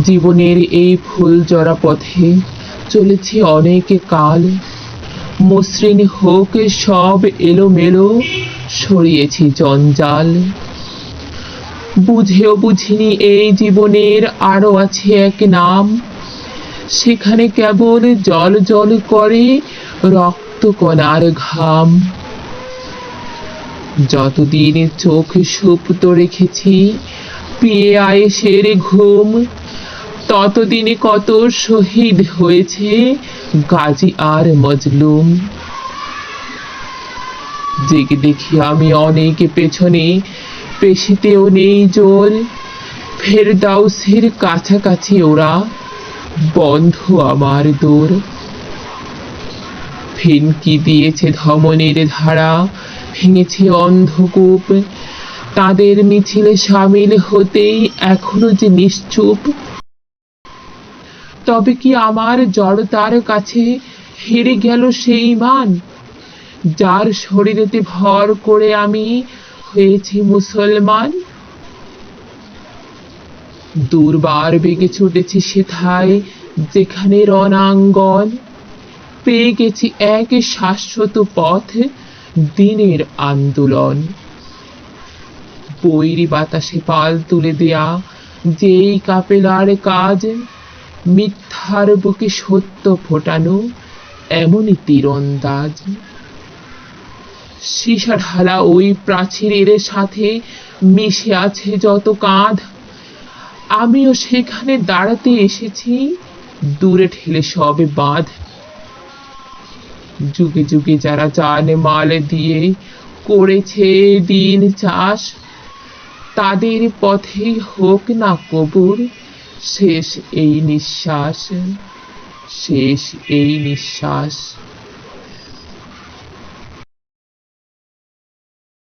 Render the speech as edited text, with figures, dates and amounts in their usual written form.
জীবনের এই ফুল জড়া পথে চলেছি অনেক কাল, মসৃণ হোক সব এলোমেলো, সরিয়েছি জঞ্জাল। বুঝেও বুঝিনি এই জীবনের আরো আছে এক নাম, সেখানে কেবল জল জল করে রক্ত কণার ঘাম। যতদিন চোখ সুপ্ত রেখেছি পিয়ে আয়েশের ঘুম, ততদিনে কত শহীদ হয়েছে গাজী আর মজলুম। জেগে দেখি আমি অনেক পেছনে, পেশিতেও নেই জোর, ফেরদাউসের কাছাকাছি ওরা, বন্ধ আমার দূর। ফিনকি দিয়েছে ধমনীর ধারা, ভেঙেছে অন্ধকূপ, তাদের মিছিলে সামিল হতেই এখনো যে নিশ্চুপ। তবে কি আমার জড়তার কাছে হেরে গেল সেই মান, যার শরীরেতে ভর করে আমি হয়েছি মুসলমান? দুর্বার বেগে ছুটেছি সেথায় যেখানে রণাঙ্গন, পেয়ে গেছি এক শাশ্বত পথ, দিনের আন্দোলন। বৈরী বাতাসে পাল তুলে দেয়া যেই কাপেলার কাজ, মিথ্যার বুকে সত্য ফোটানো এমনই তীরন্দাজ। সীসা ঢালা ওই প্রাচীরের সাথে মিশে আছে যত কাঁধ, আমিও সেখানে দাঁড়াতে এসেছি, দূরে ঠেলে সবে বাঁধ। যুগে যুগে যারা জান মাল দিয়ে করেছে দিন চাষ, তাদের পথেই হোক না কবুর শেষ এই নিঃশ্বাস, শেষ এই নিঃশ্বাস।